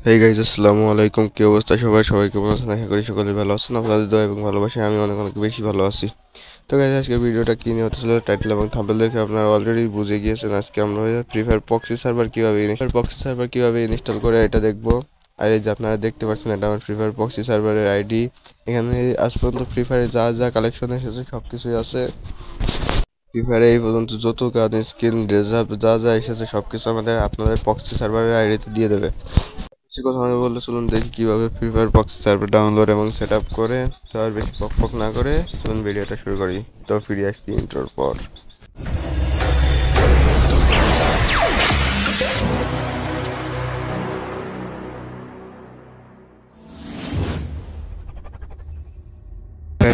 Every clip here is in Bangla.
হেই গাইজ, আসসালামু আলাইকুম। কি অবস্থা সবাই কেমন আছেন? আশা করি সকলে ভালো আছেন। আপনাদের দোয়া এবং ভালোবাসায় আমি অনেক অনেক বেশি ভালো আছি। তো গাইজ, আজকের ভিডিওটা কি নিয়ে হতে চলে টাইটেল এবং থাম্বনেল দেখে আপনারা অলরেডি বুঝে গিয়েছেন। আজকে আমরা ফ্রি ফায়ার প্রক্সি সার্ভার কীভাবে ইনস্টল করে এটা দেখবো। আর এই যে আপনারা দেখতে পাচ্ছেন, এটা আমার ফ্রি ফায়ার প্রক্সি সার্ভারের আইডি। এখানে আজ পর্যন্ত ফ্রি ফায়ারে যা যা কালেকশন এসেছে সব কিছুই আছে। ফ্রি ফায়ারে এই পর্যন্ত যত গান স্কিন রেজাল্ট যা যা এসেছে সব কিছু আপনাদের প্রক্সি সার্ভারের আইডিতে দিয়ে দেবে। বেশি কথা আমি বললে চলুন দেখি কিভাবে free fire box server download এবং সেট আপ করে। তো আর বেশি পক না করে চলুন ভিডিওটা শুরু করি। তো ফিরে আসছি ইন্ট্রোর পর।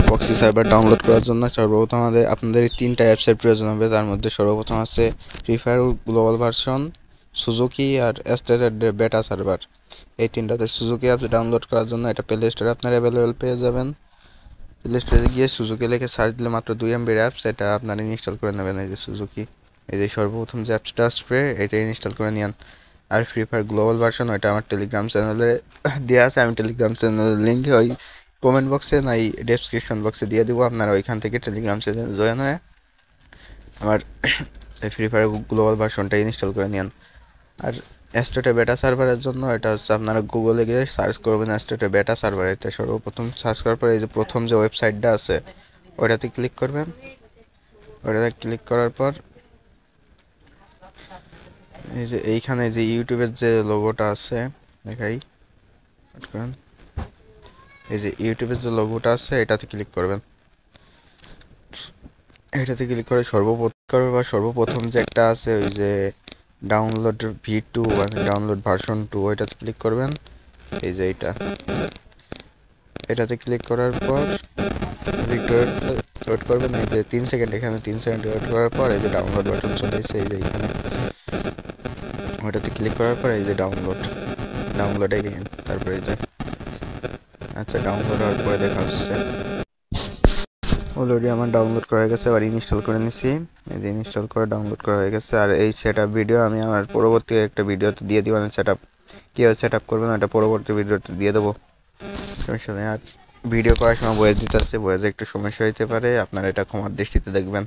প্রক্সি সার্ভার ডাউনলোড করার জন্য সর্বপ্রথম আপনাদের এই তিনটা অ্যাপসের প্রয়োজন হবে। তার মধ্যে সর্বপ্রথম আছে Free Fire global version, Suzuki আর স্ট্যান্ডার্ড বেটা সার্ভার। এই তিনটাতে সুজুকি অ্যাপস ডাউনলোড করার জন্য এটা প্লে স্টোরে আপনারা অ্যাভেলেবেল পেয়ে যাবেন। প্লে স্টোরে গিয়ে সুজুকি লিখে সার্চ দিলে মাত্র 2 এমবির অ্যাপস, এটা আপনারা ইনস্টল করে নেবেন। এই যে সুজুকি, এই যে সর্বপ্রথম যে অ্যাপসটা আসবে এটা ইনস্টল করে নিন। আর ফ্রি ফায়ার গ্লোবাল ভার্সন ওইটা আমার টেলিগ্রাম চ্যানেলে দেওয়া আছে। আমি টেলিগ্রাম চ্যানেলের লিঙ্ক ওই কমেন্ট বক্সে নাই ডেসক্রিপশন বক্সে দিয়ে দেবো। আপনারা ওইখান থেকে টেলিগ্রাম চ্যানেল জয়েন হয়ে আমার ফ্রি ফায়ার গ্লোবাল ভার্সনটা ইনস্টল করে নিন। আর অ্যাস্ট্রোটে বেটা সার্ভারের জন্য এটা হচ্ছে আপনারা গুগলে গিয়ে সার্চ করবেন অ্যাস্ট্রোটে বেটা সার্ভার। এটা সর্বপ্রথম সার্চ করার পরে এই যে প্রথম যে ওয়েবসাইটটা আছে ওটাতে ক্লিক করবেন। ওটাতে ক্লিক করার পর এই যে এইখানে যে ইউটিউবের যে লোগোটা আছে দেখাই, এই যে ইউটিউবের যে লোগোটা আছে এটাতে ক্লিক করবেন। এটাতে ক্লিক করে সর্বপ্রথম যে একটা আছে ওই যে ডাউনলোড V2 মানে ডাউনলোড ভার্সন 2 ওইটাতে ক্লিক করবেন। এই যে এটাতে ক্লিক করার পর ওয়েট করবেন। এই যে 3 সেকেন্ড, এখানে 3 সেকেন্ড ওয়েট করার পর এই যে ডাউনলোড বাটন চলে এসেছে। এই যে এখানে ওটাতে ক্লিক করার পর এই যে ডাউনলোড এগেইন, তারপরে এই যে আচ্ছা ডাউনলোড হওয়ার পরে দেখা হচ্ছে অলরেডি আমার ডাউনলোড করা হয়ে গেছে। আবার ইনস্টল করে নিছি। এই যে ইনস্টল করে ডাউনলোড করা হয়ে গেছে। আর এই সেটআপ ভিডিও আমি আমার পরবর্তী একটা ভিডিওতে দিয়ে দিব। সেটআপ কীভাবে সেটআপ করবেন এটা পরবর্তী ভিডিওতে দিয়ে দেবো, সমস্যা নেই। আর ভিডিও করার সময় ভয়েস দিতে আসছে, ভয়েসে একটু সমস্যা হতে পারে, আপনারা এটা ক্ষমার দৃষ্টিতে দেখবেন।